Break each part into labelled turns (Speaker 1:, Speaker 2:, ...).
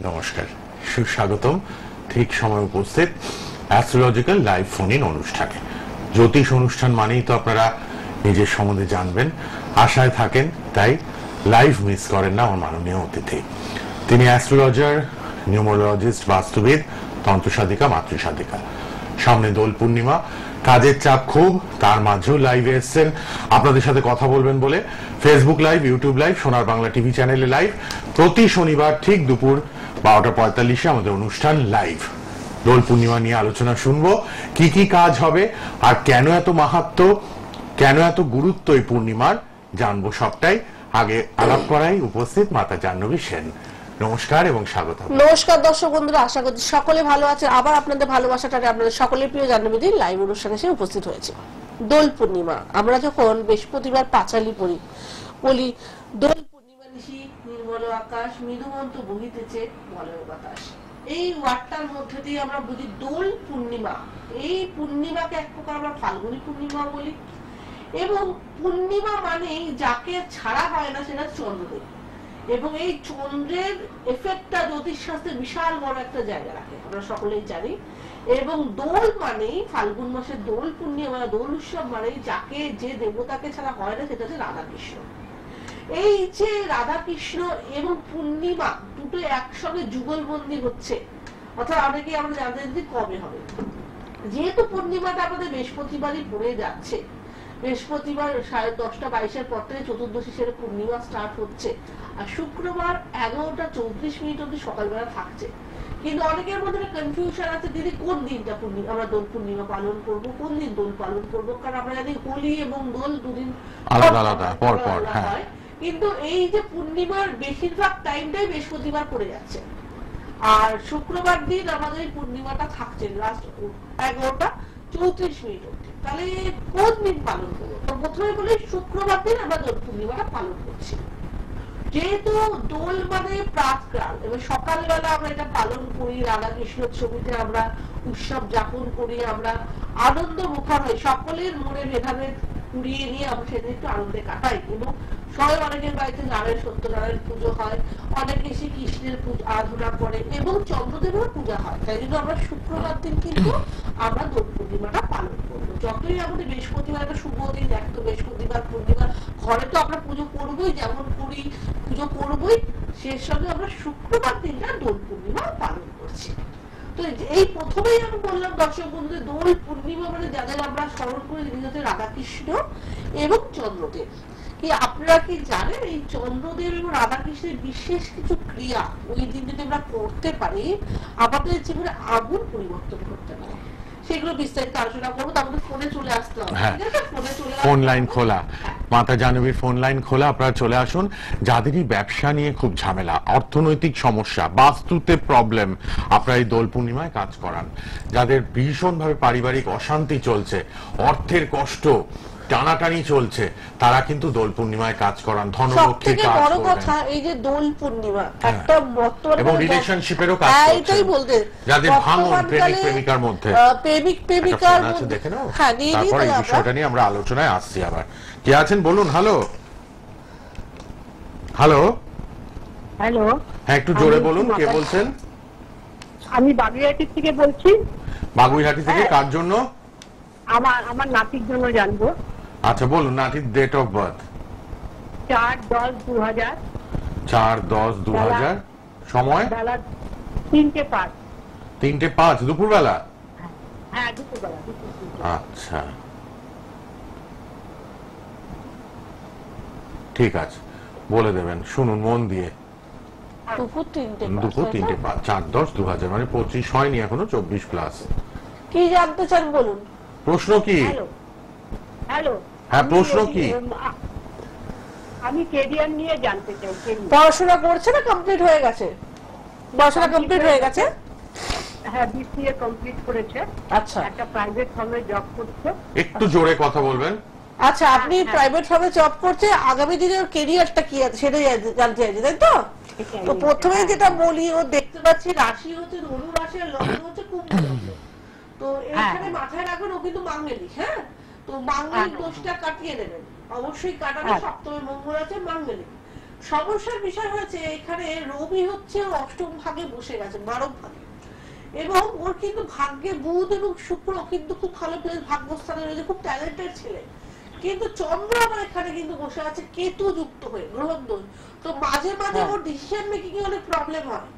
Speaker 1: নমস্কার, সুস্বাগতম। ঠিক সময় উপস্থিত অ্যাস্ট্রোলজিক্যাল লাইভ ফোন ইন অনুষ্ঠানে। জ্যোতিষ অনুষ্ঠান মানেই তো আপনারা নিজের সম্বন্ধে জানবেন, আশায় থাকেন, তাই লাইভ মিস করেন না আমার মাননীয় অতিথি। তিনি অ্যাস্ট্রোলজার, নিউমোলজিস্ট, বাস্তুবিদ, তন্ত্রসাধিকা, মাতৃসাধিকা। সামনে দোল পূর্ণিমা, কাজের চাপ খুব, তার মাঝেও লাইভে এসছেন আপনাদের সাথে কথা বলবেন বলে। ফেসবুক লাইভ, ইউটিউব লাইভ, সোনার বাংলা টিভি চ্যানেলে লাইভ, প্রতি শনিবার ঠিক দুপুর 12:45 আমাদের অনুষ্ঠান লাইভ। দোল পূর্ণিমা নিয়ে আলোচনা শুনবো, কি কি কাজ হবে আর কেন এত মাহাত্ম্য, কেন এত গুরুত্ব এই পূর্ণিমার, জানবো সবটাই। আগে আলাপ করাই উপস্থিত মাতা জাহ্নবী সেন। নমস্কার এবং স্বাগত।
Speaker 2: নমস্কার দর্শক বন্ধুরা, আশা করছি সকলে ভালো আছে। আবার আপনাদের ভালোবাসাটাকে আপনাদের সকলের প্রিয় জাহ্নবীদের লাইভ অনুষ্ঠানে এসে উপস্থিত হয়েছে। দোল পূর্ণিমা, আমরা যখন বৃহস্পতিবার পাঁচালি বলি দোল পূর্ণিমা নিশি নির্মল আকাশ, মৃদুমন্ত বহিতেছে মলয় বাতাস। এই ওয়ার্ডটার মধ্যে দিয়ে আমরা বুঝি দোল পূর্ণিমা। এই পূর্ণিমাকে এক প্রকার আমরা ফাল্গুনী পূর্ণিমা বলি, এবং পূর্ণিমা মানেই যাকে ছাড়া হয় না সেটা চন্দ্রদেব, এবং এই চন্দ্রের এফেক্টটা জ্যোতিষশাস্ত্রে বিশাল বড় একটা জায়গা রাখে, আমরা সকলেই জানি। এবং দোল মানেই ফাল্গুন মাসের দোল পূর্ণিমা, দোল উৎসব মানেই যাকে, যে দেবতাকে ছাড়া হয় না সেটা হচ্ছে রাধাকৃষ্ণ। এই যে রাধাকৃষ্ণ এবং পূর্ণিমা দুটো একসঙ্গে যুগলবন্দি হচ্ছে, অর্থাৎ অনেকে আমরা জানতে চাই কবে হবে। যেহেতু পূর্ণিমাটা আমাদের বৃহস্পতিবারই পড়ে যাচ্ছে, বৃহস্পতিবার 10:30 পর থেকে চতুর্দশী সেরে পূর্ণিমা স্টার্ট হচ্ছে, আর শুক্রবার 11:34 অব্দি সকালবেলা থাকছে। কিন্তু অনেকের মধ্যে কনফিউশন আছে, দিদি কোন দিনটা পূর্ণিমা আমরা দোল পূর্ণিমা পালন করব, কোন দিন দোল পালন করব, কারণ আমরা জানি হোলি এবং দোল দুদিন
Speaker 1: আলাদা আলাদা পর পর
Speaker 2: হয়। কিন্তু এই যে পূর্ণিমার বেশিরভাগ টাইমটাই বৃহস্পতিবার পড়ে যাচ্ছে, আর শুক্রবার দিন আমাদের পূর্ণিমাটা থাকছে লাস্ট 11:34 অব্দি। তাহলে কোন দিন পালন করবো? তো প্রথমে বলি শুক্রবার দিন আমরা দোল পূর্ণিমাটা পালন করছি। যেহেতু দোল মানে প্রাতকাল এবং সকালবেলা আমরা এটা পালন করি, রাধাকৃষ্ণের ছবিতে আমরা উৎসব যাপন করি, আমরা আনন্দ মুখর হই, সকলের মনে ভেদাভেদ কুড়িয়ে নিয়ে আমরা সেদিন একটু আনন্দে কাটাই। এবং সবাই অনেকের বাড়িতে নারায়ণ সত্যনারায়ণ পুজো হয়, অনেকে শ্রী কৃষ্ণের আরাধনা করে এবং চন্দ্রদেবের পূজা হয়। তাই জন্য আমরা শুক্রবার দিন কিন্তু আমরা দোল পূর্ণিমাটা পালন করবো। যতই আমাদের বৃহস্পতিবার একটা শুভ দিন, এক তো বৃহস্পতিবার পূর্ণিমা, ঘরে তো আমরা পুজো করবোই, যেমন করি পুজো করবোই, সেই সঙ্গে আমরা শুক্রবার দিনটা দোল পূর্ণিমা পালন করছি। তো এই প্রথমেই আমি বললাম দর্শক বন্ধুদের, দোল পূর্ণিমা মানে যাদের আমরা স্মরণ করি তিনি হচ্ছে রাধাকৃষ্ণ এবং চন্দ্রদেব। কি আপনারা কি জানেন এই চন্দ্রদেব এবং রাধাকৃষ্ণের বিশেষ কিছু ক্রিয়া ওই দিন যদি আমরা করতে পারি আমাদের জীবনে আগুন পরিবর্তন করতে পারে? সেগুলো বিস্তারিত আলোচনা করবো। আমাদের ফোনে চলে আসতে হবে,
Speaker 1: ফোন লাইন খোলা, মাতা জাহ্নবীর ফোন লাইন খোলা, আপনারা চলে আসুন। যাদেরই ব্যবসা নিয়ে খুব ঝামেলা, অর্থনৈতিক সমস্যা, বাস্তুতে প্রবলেম, আপনারা এই দোল পূর্ণিমায় কাজ করান। যাদের ভীষণভাবে পারিবারিক অশান্তি চলছে, অর্থের কষ্ট টানাটানি চলছে, তারা কিন্তু দোল পূর্ণিমায় কাজ করান, ধনলক্ষ্মীর কাজ
Speaker 2: বড়
Speaker 1: করবেন।
Speaker 2: কথা এই যে দোল পূর্ণিমা একটা বর্তমানে
Speaker 1: এবং রিলেশনশিপেরও কাজ করছে,
Speaker 2: এটাই বলতে
Speaker 1: যাদের ভাঙন প্রেমিক প্রেমিকার মধ্যে,
Speaker 2: প্রেমিকার
Speaker 1: মধ্যে দেখে নাও।
Speaker 2: হ্যাঁ,
Speaker 1: তারপর এই বিষয়টা নিয়ে আমরা আলোচনায় আসছি। আবার কে আছেন বলুন। হ্যালো হ্যালো
Speaker 3: হ্যালো,
Speaker 1: হ্যাঁ একটু জোরে বলুন, কে বলছেন?
Speaker 3: আমি বাগুইহাটি থেকে বলছি।
Speaker 1: বাগুইহাটি থেকে কার জন্য?
Speaker 3: আমার নাতির জন্য জানবো।
Speaker 1: আচ্ছা বলুন, নাতির ডেট অফ বার্থ।
Speaker 3: 4/10/2000,
Speaker 1: 4/10/2000, সময়
Speaker 3: বেলা 3:05।
Speaker 1: 3:05 দুপুরবেলা?
Speaker 3: হ্যাঁ দুপুরবেলা।
Speaker 1: আচ্ছা ঠিক আছে, বলে দেবেন, শুনুন মন দিয়ে।
Speaker 2: দুপুর
Speaker 1: 3:05, 4/10/2000 মানে 25 হয়নি এখনো, 24 প্লাস।
Speaker 2: কি জানতে চান বলুন?
Speaker 1: প্রশ্ন কি?
Speaker 3: হ্যালো,
Speaker 1: হ্যাঁ প্রশ্ন কি?
Speaker 3: আমি কেরিয়ার নিয়ে জানতে চাই।
Speaker 2: পড়াশোনা করছে না কমপ্লিট হয়ে গেছে? পড়াশোনা কমপ্লিট হয়ে গেছে?
Speaker 3: হ্যাঁ, BCA কমপ্লিট করেছে।
Speaker 2: আচ্ছা,
Speaker 3: একটা প্রাইভেট ফার্মে জব করছে।
Speaker 1: একটু জোরে কথা বলবেন।
Speaker 2: আচ্ছা, আপনি প্রাইভেট ফার্মে জব করছে, আগামী দিনের ক্যারিয়ারটা কি আছে সেটাই জানতে চাইছি, তাই তো? তো প্রথমে যেটা বলি, ও দেখতে পাচ্ছি রাশি হচ্ছে ধনু রাশি আর লগ্ন হচ্ছে কুম্ভ লগ্ন। তো এইখানে মাথায় রাখবেন ও কিন্তু মাঙ্গলিক। হ্যাঁ, তো মাঙ্গলিক দোষটা কাটিয়ে নেবেন, অবশ্যই কাটাবে। সপ্তমে মঙ্গল আছে, মাঙ্গলিক। সমস্যার বিষয় হয়েছে এখানে রবি হচ্ছে অষ্টম ভাগে বসে গেছে, মারক ভাগে, এবং ওর কিন্তু ভাগ্যে বুধ এবং শুক্র কিন্তু খুব ভালো প্লেস, ভাগ্যস্থানে রয়েছে, খুব ট্যালেন্টেড ছেলে, কিন্তু চন্দ্র আমার এখানে কিন্তু বসে আছে কেতু যুক্ত হয়ে, গ্রহণ দোষ। তো মাঝে মাঝে ওর ডিসিশন মেকিং এ অনেক প্রবলেম হয়।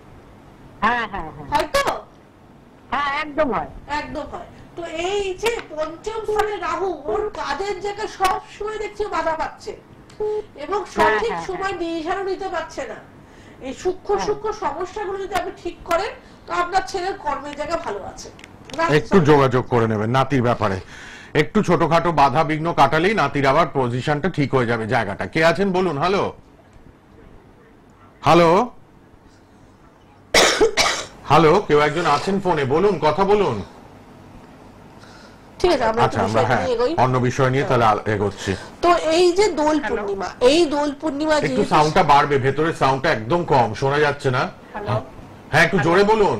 Speaker 3: হ্যাঁ হ্যাঁ হ্যাঁ
Speaker 2: হয়তো
Speaker 3: হ্যাঁ একদম হয়,
Speaker 2: একদম হয়। তো এই যে পঞ্চম স্থানে রাহু ওর কাজের জায়গায় সব সময় দেখছি বাধা পাচ্ছে এবং সঠিক সময় ডিসিশনও নিতে পারছে না। এই সূক্ষ্ম সূক্ষ্ম সমস্যাগুলো যদি আপনি ঠিক করেন তো আপনার ছেলের কর্মের জায়গা ভালো আছে।
Speaker 1: একটু যোগাযোগ করে নেবেন নাতির ব্যাপারে, একটু ছোটখাটো বাধা বিঘ্ন কাটালেই নাতির আবার পজিশনটা ঠিক হয়ে যাবে। জায়গাটা কে আছেন বলুন। হ্যালো হ্যালো হ্যালো, কেউ একজন আছেন ফোনে, বলুন, কথা বলুন।
Speaker 2: ঠিক আছে, আমরা
Speaker 1: আচ্ছা, আমরা অন্য বিষয় নিয়ে তাহলে এগোচ্ছি।
Speaker 2: তো এই যে দোল পূর্ণিমা, এই দোল পূর্ণিমা
Speaker 1: একটু সাউন্ডটা বাড়বে, ভেতরের সাউন্ডটা একদম কম শোনা যাচ্ছে না। হ্যাঁ একটু জোরে বলুন।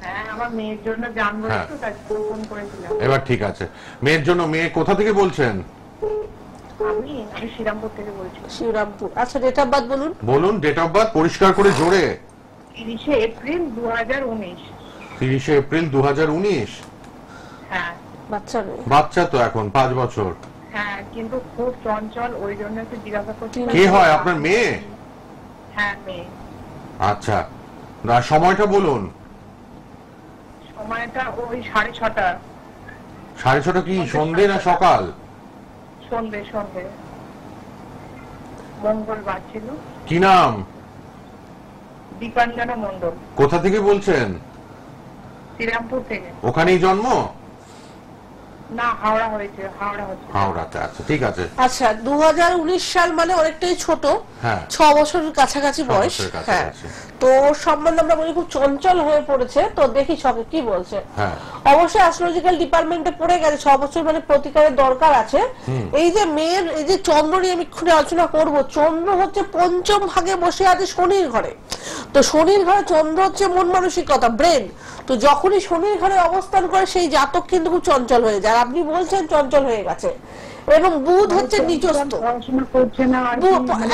Speaker 3: হ্যাঁ আমার মেয়ের জন্য জানবো একটু, তাই ফোন করেছিলাম।
Speaker 1: এবার ঠিক আছে। মেয়ের জন্য, মেয়ে কোথা থেকে বলছেন?
Speaker 3: আমি শ্রীরামপুর থেকে বলছি।
Speaker 2: শ্রীরামপুর। আচ্ছা ডেট অফ বার্থ বলুন।
Speaker 1: বলুন ডেট অফ বার্থ পরিষ্কার করে জোরে।
Speaker 3: 30 এপ্রিল 2019।
Speaker 1: 30 এপ্রিল 2019।
Speaker 3: হ্যাঁ
Speaker 1: বাচ্চা তো এখন 5 বছর।
Speaker 3: হ্যাঁ কিন্তু খুব চঞ্চল, ওই জন্য একটু জিজ্ঞাসা করছি।
Speaker 1: কে হয় আপনার মেয়ে?
Speaker 3: হ্যাঁ মেয়ে।
Speaker 1: আচ্ছা, না সময়টা বলুন।
Speaker 3: সময়টা ওই 6:30।
Speaker 1: 6:30 কি সন্ধ্যে না সকাল?
Speaker 3: সন্ধ্যে সন্ধ্যে, মঙ্গলবার ছিল।
Speaker 1: কি নাম?
Speaker 3: দীপাঞ্জনা মণ্ডল।
Speaker 1: কোথা থেকে বলছেন?
Speaker 3: শ্রীরামপুর থেকে।
Speaker 1: ওখানেই জন্ম?
Speaker 3: না হাওড়া হয়েছে, হাওড়া হচ্ছে।
Speaker 1: হাওড়াতে। আচ্ছা ঠিক আছে।
Speaker 2: আচ্ছা 2019 সাল মানে অনেকটাই ছোট, 6 বছরের কাছাকাছি বয়স। হ্যাঁ, তো ওর সম্বন্ধে আমরা বলি খুব চঞ্চল হয়ে পড়েছে। তো দেখি সবে কি বলছে। অবশ্যই অ্যাস্ট্রোলজিক্যাল ডিপার্টমেন্টে পড়ে গেছে, 6 বছর মানে প্রতিকারের দরকার আছে। এই যে মেয়ের এই যে চন্দ্র নিয়ে আমি এক্ষুনি আলোচনা করব, চন্দ্র হচ্ছে পঞ্চম ভাগে বসে আছে শনির ঘরে। তো শনির ঘরে চন্দ্র হচ্ছে মন মানসিকতা, ব্রেন। তো যখনই শনির ঘরে অবস্থান করে সেই জাতক কিন্তু খুব চঞ্চল হয়ে যায়। আপনি বলছেন চঞ্চল হয়ে গেছে। এবং বুধ হচ্ছে নিচস্থ,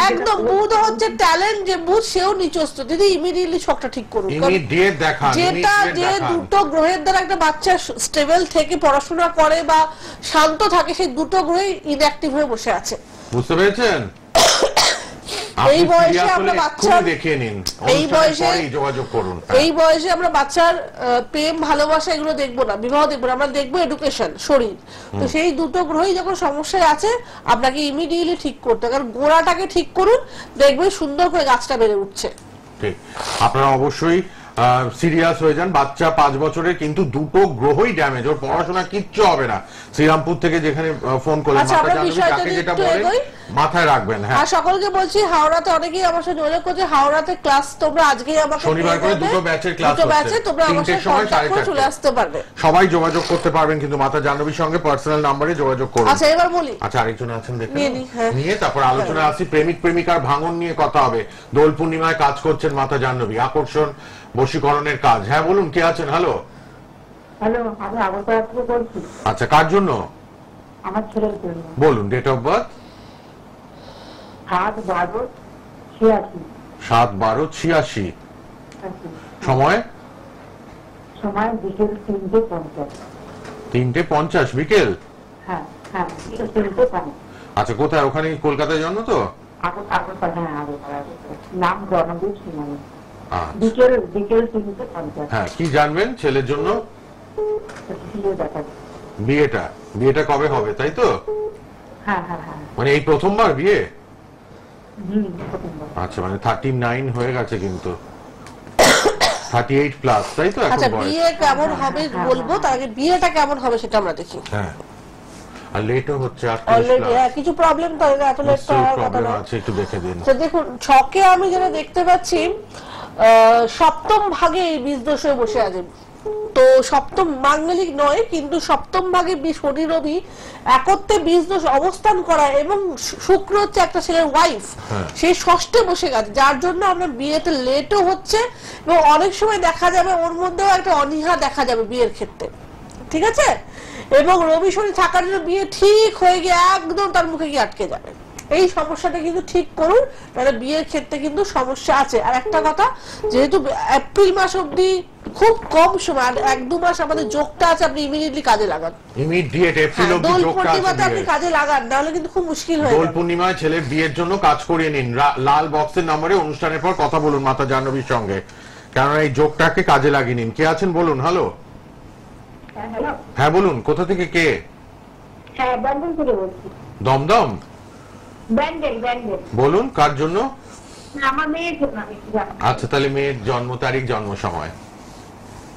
Speaker 2: একদম বুধ হচ্ছে ট্যালেন্ট, যে বুধ সেও নিচস্থ। দিদি ইমিডিয়েটলি ছকটা ঠিক করুন। যেটা যে দুটো গ্রহের দ্বারা একটা বাচ্চা স্টেবল থেকে পড়াশোনা করে বা শান্ত থাকে, সেই দুটো গ্রহই ইনঅ্যাক্টিভ হয়ে বসে আছে।
Speaker 1: বুঝতে পেরেছেন?
Speaker 2: এই বয়সে আমরা বাচ্চার
Speaker 1: যোগাযোগ করুন।
Speaker 2: এই বয়সে আমরা বাচ্চার প্রেম ভালোবাসা এগুলো দেখবো না, বিবাহ দেখবো না, আমরা দেখবো এডুকেশন, শরীর। তো সেই দুটো গ্রহই যখন সমস্যায় আছে আপনাকে ইমিডিয়েটলি ঠিক করতে, কারণ গোড়াটাকে ঠিক করুন, দেখবেন সুন্দর করে গাছটা বেড়ে উঠছে।
Speaker 1: ঠিক, আপনারা অবশ্যই সিরিয়াস হয়ে যান। বাচ্চা 5 বছরের, কিন্তু দুটো গ্রহই ড্যামেজ, ওর পড়াশোনা কিচ্ছু হবে না। শ্রীরামপুর থেকে যেখানে ফোন করলেন, যেটা বলেন মাথায় রাখবেন। হ্যাঁ,
Speaker 2: সকলকে বলছি হাওড়াতে অনেকেই আমার সাথে যোগাযোগ করছে, হাওড়াতে ক্লাস তোমরা আজকেই আমাকে
Speaker 1: শনিবার করে দুটো ব্যাচের ক্লাস হচ্ছে,
Speaker 2: তোমরা আমার সাথে কন্টাক্ট করে চলে আসতে পারবে।
Speaker 1: সবাই যোগাযোগ করতে পারবেন, কিন্তু মাতা জাহ্নবীর সঙ্গে পার্সোনাল নম্বরে যোগাযোগ করুন।
Speaker 2: আচ্ছা এবার বলি।
Speaker 1: আচ্ছা আরেকজন আছেন দেখুন, নিয়ে তারপর আলোচনা আসি। প্রেমিক প্রেমিকার ভাঙন নিয়ে কথা হবে। দোল পূর্ণিমায় কাজ করছেন মাতা জাহ্নবী, আকর্ষণ বশীকরণের কাজ। হ্যাঁ বলুন, কে আছেন? হ্যালো
Speaker 3: হ্যালো, আমি আগরতলা থেকে বলছি।
Speaker 1: আচ্ছা, কার জন্য?
Speaker 3: আমার ছেলের জন্য।
Speaker 1: বলুন ডেট অফ বার্থ।
Speaker 3: 7/12/86।
Speaker 1: 7/12/86। সময়?
Speaker 3: সময় বিকেল 3:50।
Speaker 1: 3:50 বিকেল?
Speaker 3: হ্যাঁ হ্যাঁ, বিকেল 3:50।
Speaker 1: আচ্ছা, কোথায়? ওখানে কলকাতায় জন্ম তো?
Speaker 3: নাম জনদীপ সিংহ। বিকেল 3:50।
Speaker 1: হ্যাঁ, কি জানবেন ছেলের জন্য? বিয়েটা কবে হবে, তাই তো?
Speaker 3: হ্যাঁ হ্যাঁ হ্যাঁ।
Speaker 1: মানে এই প্রথমবার বিয়ে? আচ্ছা, মানে 39 হয়ে গেছে, কিন্তু 38 প্লাস, তাই তো?
Speaker 2: আচ্ছা, বিয়ে কেমন হবে বলবো, তার আগে বিয়েটা কেমন হবে সেটা আমরা দেখি।
Speaker 1: হ্যাঁ, আর লেটও হচ্ছে
Speaker 2: অলরেডি। হ্যাঁ, কিছু প্রবলেম তো এত লেট তো হওয়ার কথা না।
Speaker 1: আচ্ছা, একটু দেখে দিন।
Speaker 2: তো দেখুন ছকে আমি যেটা দেখতে পাচ্ছি, সপ্তম ভাগে এই বীজ দোষ হয়ে বসে আছে। তো সপ্তম মাঙ্গলিক নয়, কিন্তু সপ্তম ভাগে শনি রবি একত্রে বীজ দোষ অবস্থান করা, এবং শুক্র হচ্ছে একটা ছেলের ওয়াইফ, সেই ষষ্ঠে বসে গেছে, যার জন্য আমরা বিয়েতে লেটও হচ্ছে। এবং অনেক সময় দেখা যাবে ওর মধ্যেও একটা অনীহা দেখা যাবে বিয়ের ক্ষেত্রে, ঠিক আছে? এবং রবি শনি থাকার জন্য বিয়ে ঠিক হয়ে গিয়ে একদম তার মুখে গিয়ে আটকে যাবে। এই সমস্যাটা কিন্তু ঠিক করুন, মানে বিয়ের ক্ষেত্রে কিন্তু সমস্যা আছে। আর একটা কথা, যেহেতু এপ্রিল মাস অবধি খুব কম সময়, আর 1-2 মাস আমাদের যোগটা আছে, আপনি ইমিডিয়েটলি কাজে লাগান।
Speaker 1: ইমিডিয়েট এপ্রিল অবধি
Speaker 2: দোল
Speaker 1: যোগটা
Speaker 2: পূর্ণিমাতে আপনি
Speaker 1: আছে।
Speaker 2: কাজে লাগান, নাহলে কিন্তু খুব মুশকিল হয়ে
Speaker 1: দোল
Speaker 2: যাবে।
Speaker 1: পূর্ণিমায় ছেলের বিয়ের জন্য কাজ করিয়ে নিন। লাল বক্সের নম্বরে অনুষ্ঠানের পর কথা বলুন মাতা জাহ্নবীর সঙ্গে, কারণ এই যোগটাকে কাজে লাগিয়ে নিন। কে আছেন বলুন? হ্যালো,
Speaker 3: হ্যালো,
Speaker 1: হ্যাঁ বলুন, কোথা থেকে কে?
Speaker 3: হ্যাঁ ব্যান্ডেল থেকে বলছি।
Speaker 1: দমদম?
Speaker 3: ব্যান্ডেল।
Speaker 1: বলুন কার জন্য?
Speaker 3: আমার মেয়ের জন্য আমি একটু জানতে চাই।
Speaker 1: আচ্ছা, তাহলে মেয়ের জন্ম তারিখ, জন্ম সময়।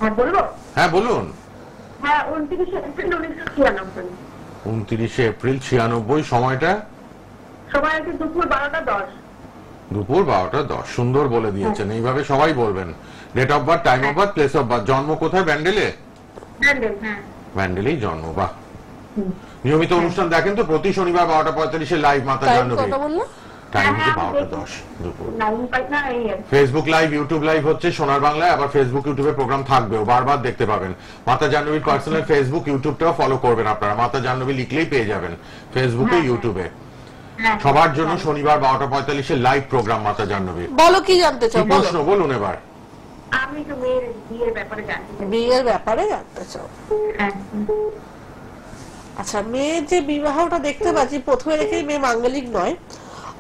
Speaker 3: হ্যাঁ বলবো?
Speaker 1: হ্যাঁ বলুন।
Speaker 3: হ্যাঁ 29 এপ্রিল 1996।
Speaker 1: 29 এপ্রিল 96। সময়টা?
Speaker 3: সময় আছে দুপুর 12টা 10।
Speaker 1: দুপুর 12টা 10। সুন্দর বলে দিয়েছেন, এইভাবে সবাই বলবেন। Date of birth, time of birth, place of birth. জন্ম কোথায়? ব্যান্ডেলে?
Speaker 3: ব্যান্ডেল, হ্যাঁ।
Speaker 1: ব্যান্ডেলেই জন্ম। বাহ। নিয়মিত অনুষ্ঠান দেখেন তো? প্রতি শনিবার 12টা 45 লাইভ মাতা
Speaker 2: টাইম
Speaker 1: জাহ্নবী।
Speaker 2: কত বললো?
Speaker 1: টাইম
Speaker 3: হ্যাঁ,
Speaker 1: হচ্ছে
Speaker 3: হ্যাঁ,
Speaker 1: 12টা 10 দুপুর।
Speaker 3: লাইন পাই না এই আর কি।
Speaker 1: ফেসবুক লাইভ, ইউটিউব লাইভ হচ্ছে সোনার বাংলায়, আবার ফেসবুক ইউটিউবে প্রোগ্রাম থাকবেও, বারবার দেখতে পাবেন। মাতা জাহ্নবীর পার্সোনাল ফেসবুক ইউটিউবটাও ফলো করবেন আপনারা। মাতা জাহ্নবী লিখলেই পেয়ে যাবেন ফেসবুকে, ইউটিউবে।
Speaker 3: হ্যাঁ,
Speaker 1: সবার জন্য শনিবার 12টা 45 লাইভ প্রোগ্রাম মাতা জাহ্নবী।
Speaker 2: বলো কি জানতে
Speaker 1: কি
Speaker 2: চাও, বলো।
Speaker 1: প্রশ্ন বলুন এবার।
Speaker 3: আমি তো মেয়ের বিয়ের ব্যাপারে জানতে চাই।
Speaker 2: বিয়ের ব্যাপারে জানতে চাও?
Speaker 3: হ্যাঁ।
Speaker 2: আচ্ছা, মেয়ের যে বিবাহটা দেখতে পাচ্ছি, প্রথমে রেখে মেয়ে মাঙ্গলিক নয়।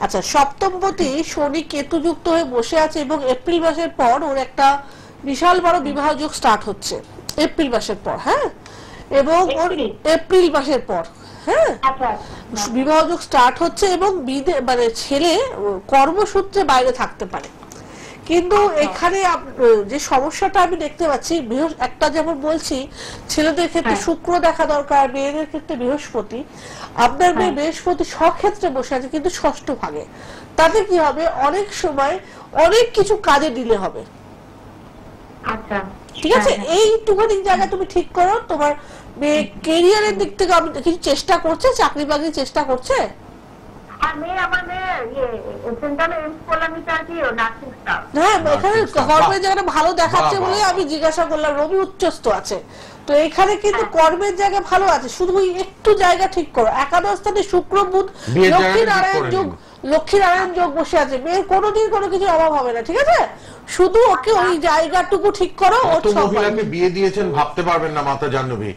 Speaker 2: আচ্ছা, সপ্তমপতি শনি কেতু যুক্ত হয়ে বসে আছে, এবং এপ্রিল মাসের পর ওর একটা বিশাল বড় বিবাহ যোগ স্টার্ট হচ্ছে এপ্রিল মাসের পর। হ্যাঁ, এবং ওর এপ্রিল মাসের পর, হ্যাঁ,
Speaker 3: আচ্ছা,
Speaker 2: বিবাহ যোগ স্টার্ট হচ্ছে, এবং মানে ছেলে কর্মসূত্রে বাইরে থাকতে পারে। কিন্তু এখানে যে সমস্যাটা আমি দেখতে পাচ্ছি, একটা যেমন বলছি ছেলেদের ক্ষেত্রে শুক্র দেখা দরকার, মেয়েদের ক্ষেত্রে বৃহস্পতি। আপনার মেয়ে বৃহস্পতি সক্ষেত্রে বসে আছে, কিন্তু ষষ্ঠ ভাগে। তাতে কি হবে, অনেক সময় অনেক কিছু কাজে ডিলে হবে।
Speaker 3: আচ্ছা,
Speaker 2: ঠিক আছে, এইটুখানি জায়গা তুমি ঠিক করো। তোমার মেয়ে কেরিয়ারের দিক থেকে আমি কিছু চেষ্টা করছে, চাকরি বাকরির চেষ্টা করছে।
Speaker 3: আর মেয়ে আমার মেয়ে সেন্ট্রাল এমস করলামই চাইছি নার্সিং স্টাফ।
Speaker 2: হ্যাঁ, এখানে কর্মের জায়গাটা ভালো দেখাচ্ছে
Speaker 1: বাহ,
Speaker 2: বলে
Speaker 1: বাহ,
Speaker 2: আমি জিজ্ঞাসা করলাম। রবি উচ্চস্থ আছে, তো এখানে কিন্তু কর্মের জায়গা ভালো আছে, শুধু ওই একটু জায়গা ঠিক করো। একাদশ স্থানে শুক্র বুধ
Speaker 1: বিয়ের জায়গাটা ঠিক
Speaker 2: লক্ষ্মীনারায়ণ
Speaker 1: করে
Speaker 2: যোগ,
Speaker 1: নিন।
Speaker 2: লক্ষ্মীনারায়ণ যোগ বসে আছে। মেয়ের কোনোদিন কোনো কিছু অভাব হবে না, ঠিক আছে? শুধু ওকে ওই জায়গাটুকু ঠিক করো।
Speaker 1: কত মহিলাকে বিয়ে দিয়েছেন ভাবতে পারবেন না মাতা জাহ্নবী।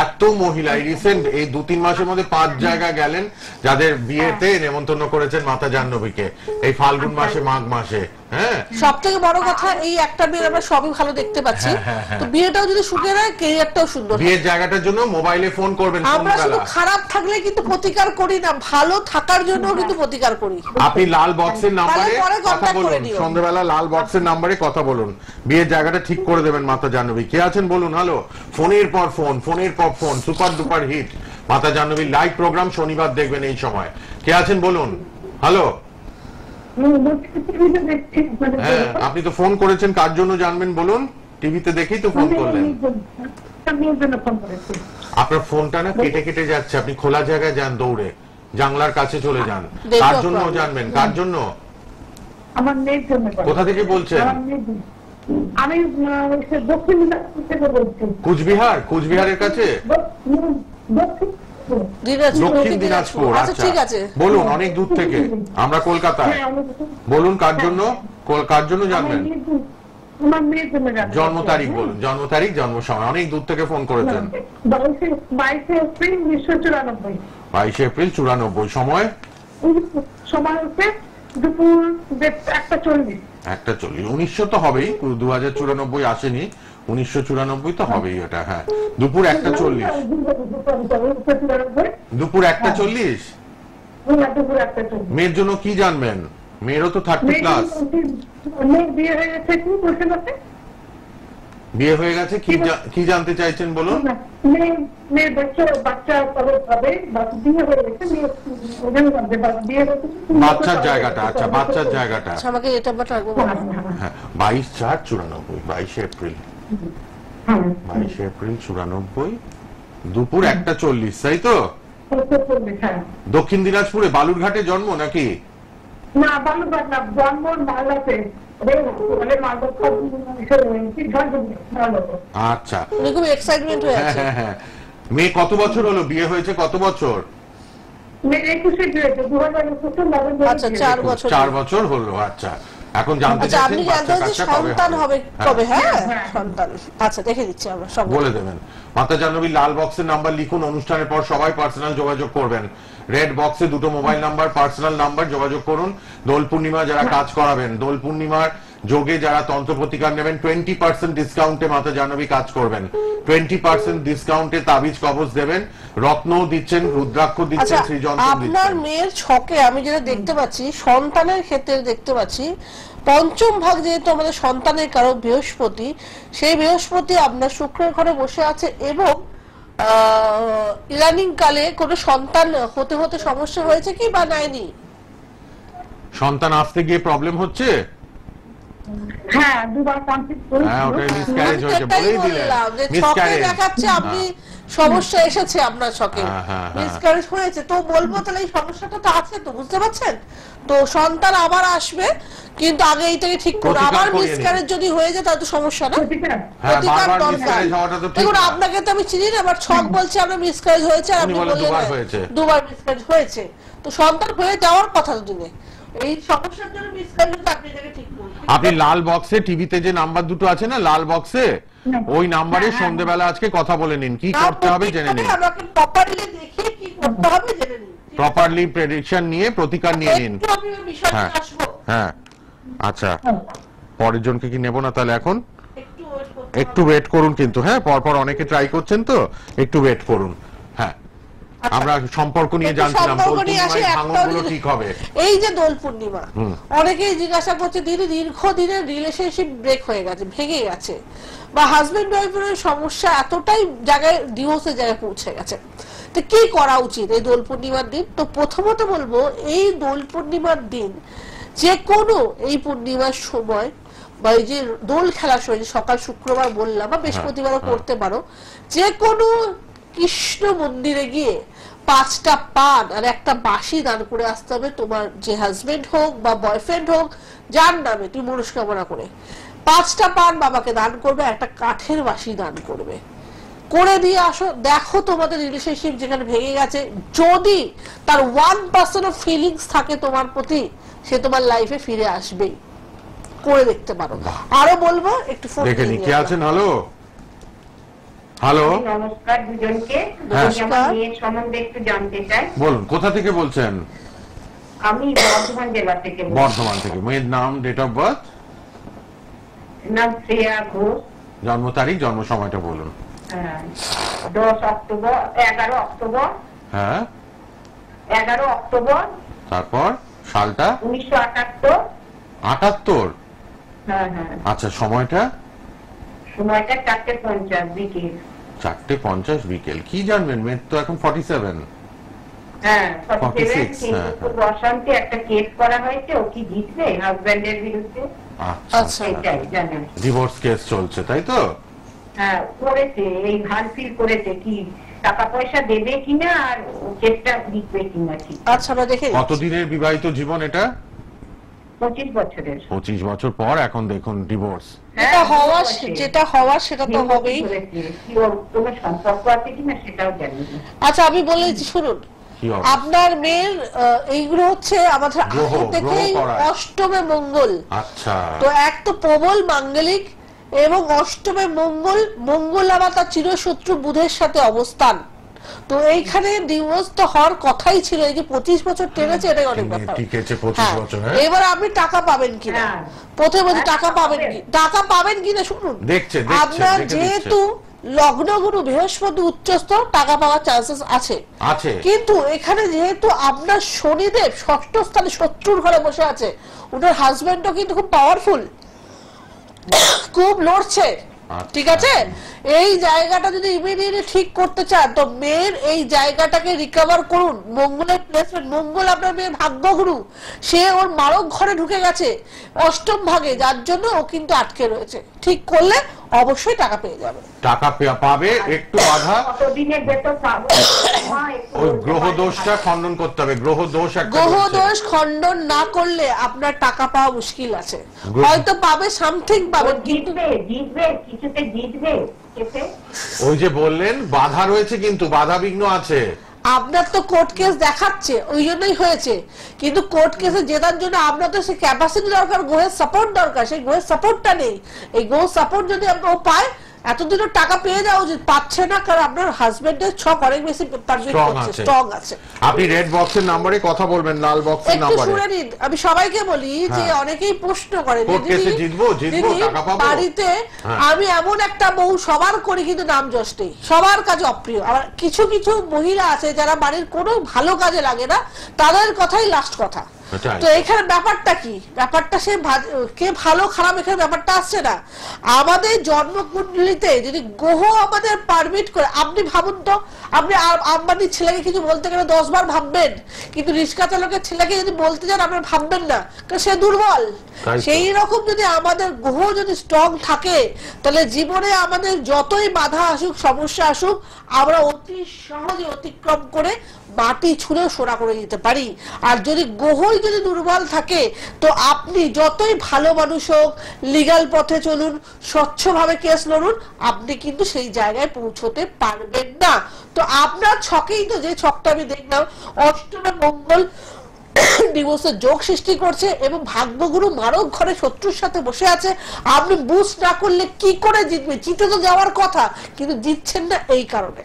Speaker 1: এত মহিলা রিসেন্ট এই 2-3 মাসের মধ্যে 5 জায়গায় গেলেন যাদের বিয়েতে নেমন্তন্ন করেছেন মাতা জাহ্নবীকে, এই ফাল্গুন মাসে, মাঘ মাসে। হ্যাঁ,
Speaker 2: সব থেকে বড় কথা, এই একটা মেয়ের আমরা সবই ভালো দেখতে পাচ্ছি। তো বিয়েটাও যদি সুখে হয়, ক্যারিয়ারটাও সুন্দর।
Speaker 1: বিয়ের জায়গাটার জন্য মোবাইলে ফোন করবেন
Speaker 2: আমরা শুধু
Speaker 1: সন্ধ্যাবেলা।
Speaker 2: খারাপ থাকলে কিন্তু প্রতিকার করি না, ভালো থাকার জন্য কিন্তু প্রতিকার করি।
Speaker 1: আপনি লাল বক্সের নাম্বারে
Speaker 2: তাহলে পরে
Speaker 1: কথা
Speaker 2: contact করে
Speaker 1: বলুন,
Speaker 2: নিও।
Speaker 1: সন্ধ্যাবেলা লাল বক্সের নাম্বারে কথা বলুন, বিয়ের জায়গাটা ঠিক করে দেবেন মাতা জাহ্নবী। কে আছেন বলুন? হ্যালো, ফোনের পর ফোন, ফোনের পর ফোন, সুপার ডুপার হিট মাতা জাহ্নবী লাইভ প্রোগ্রাম শনিবার দেখবেন এই সময়। কে আছেন বলুন? হ্যালো, হ্যাঁ, আপনি তো ফোন করেছেন, কার জন্য জানবেন বলুন? টিভিতে দেখেই তো ফোন করলেন। আপনার ফোনটা না কেটে কেটে যাচ্ছে, আপনি খোলা জায়গায় যান, দৌড়ে জানলার কাছে চলে যান। কার জন্য জানবেন? কার জন্য?
Speaker 3: আমার মেয়ের জন্য।
Speaker 1: কোথা থেকে বলছেন?
Speaker 3: আমার মেয়ের জন্য। আমি দক্ষিণ দিনাজপুর থেকে বলছি।
Speaker 1: কুচবিহার? কুচবিহারের কাছে? দক্ষিণ দিনাজপুর।
Speaker 2: আচ্ছা, ঠিক আছে,
Speaker 1: বলুন, অনেক দূর থেকে। আমরা কলকাতায়। বলুন কার জন্য, কার জন্য জানবেন?
Speaker 3: আমার মেয়ের জন্য জানতে
Speaker 1: জন্ম
Speaker 3: চাই।
Speaker 1: তারিখ বলুন, জন্ম তারিখ, জন্ম সময়। অনেক দূর থেকে ফোন করেছেন।
Speaker 3: 22 এপ্রিল 1994।
Speaker 1: 22 এপ্রিল 94। সময়?
Speaker 3: সময় হচ্ছে দুপুর 1:40।
Speaker 1: 1:40। 1900 তো হবেই, 2094 আসেনি, 1994 তো হবেই এটা। হ্যাঁ, দুপুর 1:40। দুপুর 1:40।
Speaker 3: দুপুর 1:40।
Speaker 1: মেয়ের জন্য কি জানবেন? মেয়েরও তো 30+।
Speaker 3: মেয়ের বিয়ে হয়ে গেছে, কি বলছেন আপনি?
Speaker 1: বিয়ে হয়ে গেছে, কি জানতে চাইছেন বলুন?
Speaker 3: মেয়ের বাচ্চা কবে হবে? বিয়ে হয়ে গেছে, বিয়ে
Speaker 1: বাচ্চার জায়গাটা। আচ্ছা, বাচ্চার জায়গাটা।
Speaker 2: আমাকে এটা বাটা রাখবো।
Speaker 1: হ্যাঁ, 22/4/94। 22 এপ্রিল, 22 এপ্রিল 94, দুপুর 1:40, তাই তো? দক্ষিণ দিনাজপুরে বালুরঘাটে জন্ম নাকি?
Speaker 3: না, বালুরঘাট না, জন্ম মালদাতে।
Speaker 1: আচ্ছা,
Speaker 2: খুব এক্সাইটমেন্ট হয়ে আছে।
Speaker 1: হ্যাঁ। মেয়ে কত বছর হলো? বিয়ে হয়েছে কত বছর?
Speaker 3: মেয়ের 21-এ দিয়েছে, 2021 নভেম্বরে
Speaker 2: আচ্ছা,
Speaker 3: দিয়েছে।
Speaker 2: 4 বছর।
Speaker 1: 4 বছর হলো। আচ্ছা, এখন জানতে
Speaker 2: আচ্ছা, আপনি
Speaker 1: চাচ্ছেন
Speaker 2: জানতে
Speaker 1: বাচ্চা
Speaker 2: চাচ্ছেন
Speaker 1: কাচ্চা
Speaker 2: সন্তান হবে কবে? হ্যাঁ,
Speaker 3: হ্যাঁ।
Speaker 2: সন্তান। আচ্ছা, দেখে দিচ্ছি আমরা সব।
Speaker 1: বলে দেবেন। মাতা জাহ্নবী লাল বক্সের নাম্বার লিখুন, অনুষ্ঠানের পর সবাই পার্সোনাল যোগাযোগ করবেন। রেড বক্সে 2টো মোবাইল নাম্বার, পার্সোনাল নাম্বার, যোগাযোগ করুন। দোল পূর্ণিমা যারা কাজ করাবেন, দোল পূর্ণিমার যোগে যারা তন্ত্র প্রতিকার নেবেন, 20% ডিসকাউন্টে মাতা জাহ্নবী কাজ করবেন। 20% ডিসকাউন্টে তাবিজ কবচ দেবেন, রত্নও দিচ্ছেন, রুদ্রাক্ষ
Speaker 2: আচ্ছা,
Speaker 1: দিচ্ছেন, শ্রীযন্ত্র
Speaker 2: আপনার
Speaker 1: দিচ্ছেন।
Speaker 2: মেয়ের ছকে আমি যেটা দেখতে পাচ্ছি, সন্তানের ক্ষেত্রে দেখতে পাচ্ছি পঞ্চম ভাগ যেহেতু আমাদের সন্তানের কারক বৃহস্পতি, সেই বৃহস্পতি আপনার শুক্রের ঘরে বসে আছে এবং ইদানিং কালে কোনো সন্তান হতে হতে সমস্যা হয়েছে কি বা নাইনি?
Speaker 1: সন্তান আসতে গিয়ে প্রবলেম হচ্ছে?
Speaker 3: হ্যাঁ, 2বার কমপ্লিট করেছি।
Speaker 1: হ্যাঁ, ওটাই মিসক্যারেজ
Speaker 2: আমি
Speaker 1: হয়েছে,
Speaker 2: এটাই
Speaker 1: বলেই দিলেন।
Speaker 2: বললাম যে ছকে
Speaker 1: মিসক্যারেজ।
Speaker 2: দেখাচ্ছে আপনি সমস্যা এসেছে আপনার ছকে,
Speaker 1: হ্যাঁ, হ্যাঁ, হ্যাঁ।
Speaker 2: মিসক্যারেজ হয়েছে। তো বলবো তাহলে এই সমস্যাটা তো আছে, তো বুঝতে পারছেন তো? সন্তান আবার আসবে, কিন্তু আগে এইটাকে ঠিক করুন।
Speaker 1: প্রতিকার
Speaker 2: আবার
Speaker 1: করিয়ে নিন।
Speaker 2: মিসক্যারেজ যদি হয়ে যায় তাহলে তো সমস্যা না।
Speaker 3: প্রতিকার।
Speaker 1: হ্যাঁ,
Speaker 2: প্রতিকার
Speaker 1: বারবার
Speaker 2: দরকার।
Speaker 1: মিসক্যারেজ হওয়াটা তো ঠিক
Speaker 2: দেখুন,
Speaker 1: না।
Speaker 2: আপনাকে তো আমি চিনি না, বাট ছক বলছে আপনার মিসক্যারেজ হয়েছে, আর
Speaker 1: উনি
Speaker 2: আপনি
Speaker 1: বলেন
Speaker 2: বললেন
Speaker 1: দুবার
Speaker 2: না,
Speaker 1: হয়েছে।
Speaker 2: 2বার মিসক্যারেজ হয়েছে। তো সন্তান হয়ে যাওয়ার কথা তো দিনে, এই সমস্যার জন্য মিসক্যারেজ হচ্ছে, আপনি এটাকে ঠিক করুন।
Speaker 1: আপনি লাল বক্সে টিভিতে যে নাম্বার দুটো আছে না, লাল বক্সে, ওই নাম্বারে সন্ধ্যেবেলা আজকে কথা বলে নিন, কি করতে হবে জেনে নিন।
Speaker 2: আমাকে প্রপারলি দেখিয়ে কি করতে হবে জেনে নিন।
Speaker 1: প্রপারলি প্রেডিকশন নিয়ে প্রতিকার নিয়ে নিন।
Speaker 2: একটু আমি ওই বিষয়টা
Speaker 1: হ্যাঁ,
Speaker 2: আসবো।
Speaker 1: হ্যাঁ। আচ্ছা, পরের জনকে কি নেব না তাহলে? এখন
Speaker 2: একটু wait করতে
Speaker 1: একটু ওয়েট করুন কিন্তু, হ্যাঁ, পরপর অনেকে ট্রাই করছেন তো, একটু ওয়েট করুন। হ্যাঁ,
Speaker 2: আচ্ছা।
Speaker 1: আমরা সম্পর্ক নিয়ে
Speaker 2: একটু
Speaker 1: জানছিলাম,
Speaker 2: সম্পর্ক
Speaker 1: দোল
Speaker 2: নিয়ে আসি,
Speaker 1: পূর্ণিমায়
Speaker 2: একটা
Speaker 1: ভাঙনগুলো
Speaker 2: জিনিস-
Speaker 1: ঠিক হবে।
Speaker 2: এই যে দোল পূর্ণিমা,
Speaker 1: হুম।
Speaker 2: অনেকেই জিজ্ঞাসা করছে দিদি দীর্ঘদিনের রিলেশনশিপ ব্রেক হয়ে গেছে, ভেঙে গেছে, বা হাজবেন্ড ওয়াইফের সমস্যা এতটাই জায়গায় ডিভোর্সের জায়গায় পৌঁছে গেছে, তো কি করা উচিত এই দোল পূর্ণিমার দিন? তো প্রথমত বলবো, এই দোল পূর্ণিমার দিন যে কোনো এই পূর্ণিমার সময় বা এই যে দোল খেলার সময়, যে সকাল শুক্রবার বললাম বা বৃহস্পতিবারও করতে পারো, যে কোনো কৃষ্ণ মন্দিরে গিয়ে 5টা পান আর একটা বাঁশি দান করে আসতে হবে। তোমার যে হাজবেন্ড হোক বা বয়ফ্রেন্ড হোক, যার নামে তুমি মনস্কামনা করে 5টা পান বাবাকে দান করবে, একটা কাঠের বাঁশি দান করবে, করে দিয়ে আসো। দেখো তোমাদের রিলেশনশিপ যেখানে ভেঙে গেছে, যদি তার 1% অফ ফিলিংস থাকে তোমার প্রতি, সে তোমার লাইফে ফিরে আসবেই। করে দেখতে পারো। আরো বলবো, একটু ফোন
Speaker 1: দেখে নি কে আছেন। হ্যালো, হ্যালো,
Speaker 3: নমস্কার দুজনকে।
Speaker 1: হ্যাঁ।
Speaker 3: আমি আমার মেয়ের সম্বন্ধে একটু জানতে চাই।
Speaker 1: বলুন কোথা থেকে বলছেন?
Speaker 3: আমি বর্ধমান জেলা থেকে বলছি।
Speaker 1: বর্ধমান থেকে। মেয়ের নাম, ডেট অফ বার্থ,
Speaker 3: নাম শ্রেয়া ঘোষ।
Speaker 1: জন্ম তারিখ, জন্ম সময়টা বলুন।
Speaker 3: হ্যাঁ, 11 অক্টোবর।
Speaker 1: হ্যাঁ,
Speaker 3: 11 অক্টোবর
Speaker 1: তারপর সালটা
Speaker 3: 1978।
Speaker 1: 78।
Speaker 3: হ্যাঁ হ্যাঁ।
Speaker 1: আচ্ছা, সময়টা?
Speaker 3: সময়টা 4:50 বিকেল।
Speaker 1: 4:50 বিকেল। কি জানবেন? মেয়ের তো এখন 47।
Speaker 3: হ্যাঁ,
Speaker 1: 46,
Speaker 3: 47।
Speaker 1: হ্যাঁ,
Speaker 3: কিন্তু অশান্তি একটা কেস করা হয়েছে, ও কি জিতবে হাজবেন্ডের বিরুদ্ধে?
Speaker 1: আচ্ছা,
Speaker 3: এটাই জানেন।
Speaker 1: ডিভোর্স কেস চলছে, তাই তো?
Speaker 3: হ্যাঁ, করেছে, এই ভাল ফিল করেছে, কি টাকা পয়সা দেবে কিনা আর কেসটা জিতবে কিনা। ঠিক
Speaker 2: আচ্ছা, আমরা দেখে নিচ্ছি।
Speaker 1: কতদিনের বিবাহিত জীবন এটা?
Speaker 3: 25 বছরের।
Speaker 1: 25 বছর পর এখন দেখুন ডিভোর্স।
Speaker 2: যেটা হওয়ার সেটা তো হবেই।
Speaker 3: কি ওর কোনো সম্পর্ক আছে কিনা সেটাও জানি না।
Speaker 2: আচ্ছা, আমি বলে দিচ্ছি শুনুন।
Speaker 1: কি অবস্থা?
Speaker 2: আপনার মেয়ের এইগুলো হচ্ছে আমাদের
Speaker 1: গ্রহ,
Speaker 2: আগে থেকেই
Speaker 1: গ্রহ করায়।
Speaker 2: অষ্টমে মঙ্গল।
Speaker 1: আচ্ছা,
Speaker 2: তো এক তো প্রবল মাঙ্গলিক, এবং অষ্টমে মঙ্গল আবার তার চিরশত্রু বুধের সাথে অবস্থান। তো এইখানে ডিভোর্স তো হওয়ার কথাই ছিল। এই যে 25 বছর টেনেছে, এটাই অনেক ব্যাপার।
Speaker 1: টিকেছে 25
Speaker 2: হ্যাঁ।
Speaker 1: বছর। হ্যাঁ,
Speaker 2: এবার আপনি টাকা পাবেন কিনা,
Speaker 3: হ্যাঁ।
Speaker 2: প্রথমে বলছি
Speaker 3: হ্যাঁ,
Speaker 2: টাকা পাবেন কি, টাকা পাবেন কিনা শুনুন।
Speaker 1: দেখছে,
Speaker 2: আপনার
Speaker 1: দেখে
Speaker 2: যেহেতু লগ্নগুরু বৃহস্পতি উচ্চস্থ, টাকা পাওয়ার চান্সেস আছে।
Speaker 1: আছে।
Speaker 2: কিন্তু এখানে যেহেতু আপনার শনিদেব ষষ্ঠ স্থানে শত্রুর ঘরে বসে আছে, ওনার হাজবেন্ডও কিন্তু খুব পাওয়ারফুল, খুব লড়ছে।
Speaker 1: আচ্ছা।
Speaker 2: ঠিক আছে, এই জায়গাটা যদি ইমিডিয়েটলি ঠিক করতে চান, তো মেয়ের এই জায়গাটাকে রিকভার করুন। মঙ্গলের প্লেসমেন্ট, মঙ্গল আপনার মেয়ের ভাগ্যগুরু, সে ওর মারক ঘরে ঢুকে গেছে অষ্টম ভাগে, যার জন্য ও কিন্তু আটকে রয়েছে। ঠিক করলে অবশ্যই টাকা পেয়ে যাবে।
Speaker 1: টাকা পাবে, একটু বাধা।
Speaker 3: কতদিনের ভেতর পাবো?
Speaker 1: ওই গ্রহ দোষটা খণ্ডন করতে হবে। গ্রহ দোষ একটা
Speaker 2: গ্রহ
Speaker 1: রয়েছে।
Speaker 2: দোষ খণ্ডন না করলে আপনার টাকা পাওয়া মুশকিল আছে।
Speaker 1: গ্রহ-
Speaker 2: হয়তো পাবে, সামথিং পাবেন, কিন্তু
Speaker 3: জিতবে কিছুতে জিতবে কেসে?
Speaker 1: ওই যে বললেন বাধা রয়েছে, কিন্তু বাধা বিঘ্ন আছে।
Speaker 2: আপনার তো কোর্ট কেস দেখাচ্ছে ওই জন্যই হয়েছে, কিন্তু কোর্ট কেসে জেতার জন্য আপনার তো সে ক্যাপাসিটি দরকার, গোয়ের সাপোর্ট দরকার, সেই গোয়ের সাপোর্টটা নেই। এই গো সাপোর্ট যদি ও পায় এতদিনও টাকা পেয়ে যাওয়া উচিত, পাচ্ছে না, কারণ আপনার হাজবেন্ডের ছক অনেক বেশি স্ট্রং আছে।
Speaker 4: আপনি রেড বক্সের নম্বরে কথা বলবেন, লাল বক্সের
Speaker 2: একটু
Speaker 4: নম্বরে।
Speaker 2: শুনে নিন, আমি সবাইকে বলি যে অনেকেই প্রশ্ন করে বাড়িতে আমি এমন একটা বউ সবার করি কিন্তু নাম যশ নেই, সবার কাছে অপ্রিয়। আবার কিছু কিছু মহিলা আছে যারা বাড়ির কোনো ভালো কাজে লাগে না, তাদের কথাই লাস্ট কথা। তো এখানে ব্যাপারটা কি, ব্যাপারটা সে কে ভালো খারাপ এখানে ব্যাপারটা আসছে না। আমাদের জন্মকুণ্ডলিতে যদি গ্রহ আমাদের পারমিট করে, আপনি ভাবুন তো, আপনি আম্বানির ছেলেকে কিছু বলতে গেলে 10 বার ভাববেন, কিন্তু রিক্সা চালকের ছেলেকে যদি বলতে যান আপনার ভাববেন না, কারণ সে দুর্বল। সেই রকম যদি আমাদের গ্রহ যদি স্ট্রং থাকে, তাহলে জীবনে আমাদের যতই বাধা আসুক, সমস্যা আসুক, আমরা অতি সহজে অতিক্রম করে মাটি ছুঁড়ে সোনা করে দিতে পারি। আর যদি গ্রহই যদি দুর্বল থাকে, তো আপনি যতই ভালো মানুষ হোক, লিগ্যাল পথে চলুন, স্বচ্ছভাবে কেস লড়ুন, আপনি কিন্তু সেই জায়গায় পৌঁছতে পারবেন না। তো আপনার ছকেই তো, যে ছকটা আমি দেখলাম, অষ্টমে মঙ্গল ডিভোর্সের যোগ সৃষ্টি করছে এবং ভাগ্যগুরু মারক ঘরে শত্রুর সাথে বসে আছে। আপনি বুস্ট না করলে কি করে জিতবে? জিতে তো যাওয়ার কথা, কিন্তু জিতছেন না এই কারণে।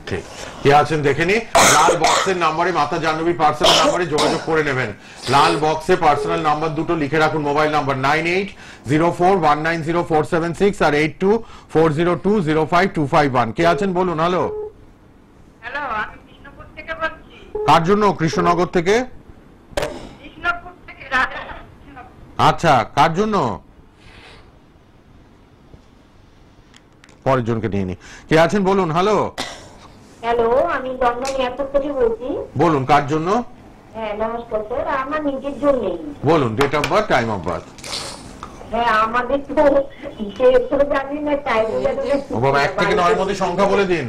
Speaker 4: ঠিক কে আছেন দেখে নি। লাল বক্সের নম্বরে মাতা জাহ্নবী পার্সোনাল নম্বরে যোগাযোগ করে নেবেন। লাল বক্সে পার্সোনাল নাম্বার দুটো লিখে রাখুন, মোবাইল নাম্বার 9804190476 আর 8240205251। কে আছেন বলুন। হ্যালো,
Speaker 3: হ্যালো, আমি কৃষ্ণপুর থেকে বলছি।
Speaker 4: কার জন্য? কৃষ্ণনগর থেকে।
Speaker 3: কৃষ্ণপুর থেকে রাজা।
Speaker 4: আচ্ছা, কার জন্য? পরের জনকে নিয়ে নি। কে আছেন বলুন। হ্যালো,
Speaker 3: হ্যালো, আমি দমদম এয়ারপোর্ট থেকে বলছি।
Speaker 4: বলুন কার জন্য?
Speaker 3: হ্যাঁ, নমস্কার স্যার। আমার নিজের জন্যই।
Speaker 4: বলুন date of birth, time of birth.
Speaker 3: হ্যাঁ, আমাদের তো জানি না টাইম।
Speaker 4: ও বাবা, 1 থেকে 9 এর মধ্যে সংখ্যা বলে দিন।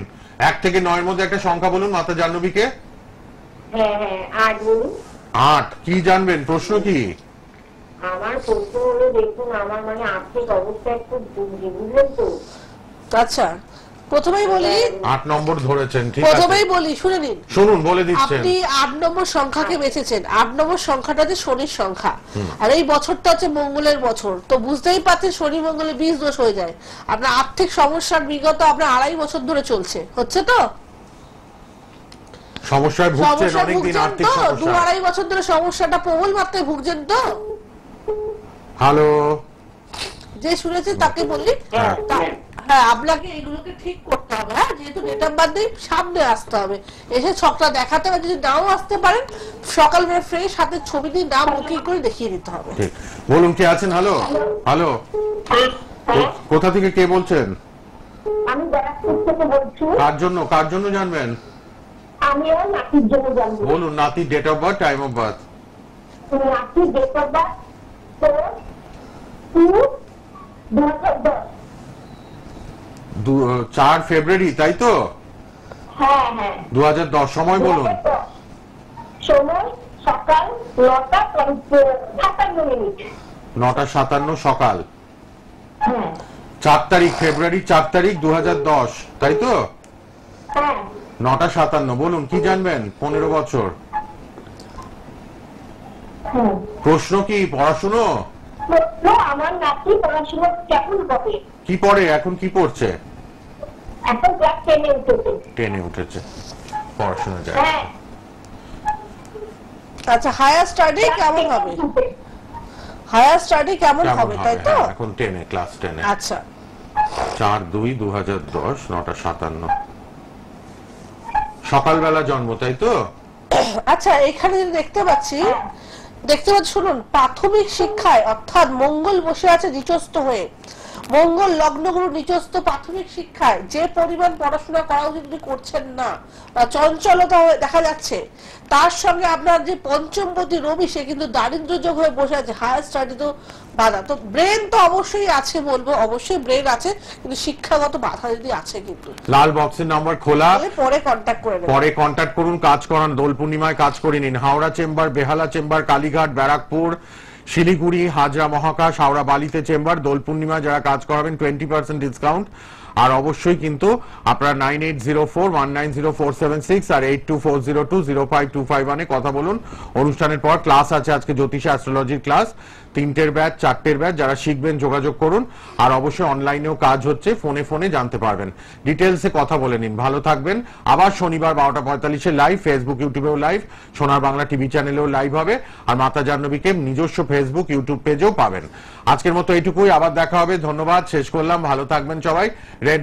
Speaker 4: 1 থেকে 9 এর মধ্যে একটা সংখ্যা বলুন মাতা জাহ্নবীকে।
Speaker 3: হ্যাঁ হ্যাঁ, 8 বলুন।
Speaker 4: 8। কি জানবেন? প্রশ্ন কি?
Speaker 3: আমার প্রশ্ন হলো, দেখুন আমার মানে আর্থিক অবস্থা একটু বুঝলেন তো।
Speaker 2: আচ্ছা, প্রথমেই বলি,
Speaker 4: 8 নম্বর ধরেছেন, ঠিক আছে।
Speaker 2: প্রথমেই বলি, শুনে নিন।
Speaker 4: শুনুন, বলে দিচ্ছেন।
Speaker 2: আপনি 8 নম্বর সংখ্যাকে বেছেছেন। 8 নম্বর সংখ্যাটা হচ্ছে শনির সংখ্যা, আর এই বছরটা হচ্ছে মঙ্গলের বছর। তো বুঝতেই পারছেন শনি মঙ্গলে 20 দোষ হয়ে যায়। আপনার আর্থিক সমস্যার বিগত আপনার 2.5 বছর ধরে চলছে, হচ্ছে তো?
Speaker 4: সমস্যায় ভুগছেন অনেকদিন, আর্থিক সমস্যা।
Speaker 2: 2.5 বছর ধরে সমস্যাটা প্রবল মাত্রায় ভুগছেন তো।
Speaker 4: হ্যালো,
Speaker 2: যে শুনেছে তাকে বলি, হ্যাঁ, আপনাকে এগুলোকে ঠিক করতে হবে। হ্যাঁ, যেহেতু ডেট অফ বার্থ দিয়ে সামনে আসতে হবে, এসে ছকটা দেখাতে হবে। যদি নাও আসতে পারেন, সকালবেলা ফ্রেশ হাতে ছবি দিয়ে নাম বুকিং করে দেখিয়ে দিতে হবে।
Speaker 4: ঠিক, বলুন কে আছেন। হ্যালো, হ্যালো, কোথা থেকে কে বলছেন?
Speaker 3: আমি ব্যারাকপুর থেকে বলছি।
Speaker 4: কার জন্য, কার জন্য জানবেন?
Speaker 3: আমি আমার নাতির জন্য জানবো।
Speaker 4: বলুন নাতির date of birth, time of birth.
Speaker 3: নাতির ডেট অফ বার্থ
Speaker 4: 4 ফেব্রুয়ারি, তাই তো?
Speaker 3: হ্যাঁ হ্যাঁ,
Speaker 4: 2010। সময় বলুন।
Speaker 3: সময় সকাল 9:57
Speaker 4: 9:57 সকাল।
Speaker 3: হ্যাঁ
Speaker 4: 4 তারিখ, ফেব্রুয়ারি 4 তারিখ 2010, তাই তো?
Speaker 3: হ্যাঁ।
Speaker 4: 9:57। বলুন কি জানবেন? 15 বছর। প্রশ্ন কি? পড়াশুনো?
Speaker 3: আমার নাতি পড়াশোনা কেমন হবে?
Speaker 4: কি পড়ে এখন? কি পড়ছে?
Speaker 3: এখন ক্লাস 10-এ উঠেছে।
Speaker 4: 10-এ উঠেছে, পড়াশোনা যায়।
Speaker 3: হ্যাঁ।
Speaker 2: আচ্ছা, হায়ার স্টাডি কেমন হবে? হায়ার স্টাডি কেমন হবে, তাই তো?
Speaker 4: এখন 10-এ, ক্লাস 10-এ।
Speaker 2: আচ্ছা,
Speaker 4: 4/2/2010, 9:57 সকালবেলা জন্ম, তাই তো?
Speaker 2: আচ্ছা, এখানে দেখতে পাচ্ছি, শুনুন, প্রাথমিক শিক্ষায় অর্থাৎ মঙ্গল বসে আছে নিচস্থ হয়ে। মঙ্গল লগ্নগুরু নিচস্থ প্রাথমিক শিক্ষায় যে পরিমাণ পড়াশোনা করা উচিত করছেন না, বা চঞ্চলতা দেখা যাচ্ছে, তার সঙ্গে আপনার যে পঞ্চমপতি রবি, সে কিন্তু দারিদ্র যোগ হয়ে বসে আছে। হায়ার স্টাডি তো বাধা। তো ব্রেন তো অবশ্যই আছে, বলবো অবশ্যই ব্রেন আছে, কিন্তু শিক্ষাগত বাধা যদি আছে। কিন্তু
Speaker 4: লাল বক্সের নাম্বার খোলা,
Speaker 2: পরে কন্ট্যাক্ট করে নেবেন।
Speaker 4: পরে কন্ট্যাক্ট করুন, কাজ করান। দোল পূর্ণিমায় কাজ করে নিন। হাওড়া চেম্বার, বেহালা চেম্বার, কালীঘাট, ব্যারাকপুর, শিলিগুড়ি, হাজরা মহাকাশ, হাওড়া বালিতে চেম্বার, দোল পূর্ণিমা যারা কাজ করাবেন 20% ডিসকাউন্ট। আর অবশ্যই কিন্তু আপনারা 9804190476 আর 8240205251 কথা বলুন। অনুষ্ঠানের পর ক্লাস আছে আজকে জ্যোতিষ অ্যাস্ট্রোলজির ক্লাস, 3টের ব্যাচ 4টের ব্যাচ, যারা শিখবেন যোগাযোগ করুন। আর অবশ্যই অনলাইনেও কাজ হচ্ছে, ফোনে জানতে পারবেন, ডিটেলসে কথা বলে নিন। ভালো থাকবেন। আবার শনিবার 12:45 লাইভ, ফেসবুক ইউটিউবেও লাইভ, সোনার বাংলা টিভি চ্যানেলেও লাইভ হবে। আর মাতা জাহ্নবীকে নিজস্ব ফেসবুক ইউটিউব পেজেও পাবেন। আজকের মতো এইটুকুই, আবার দেখা হবে। ধন্যবাদ, শেষ করলাম। ভালো থাকবেন সবাই। রেড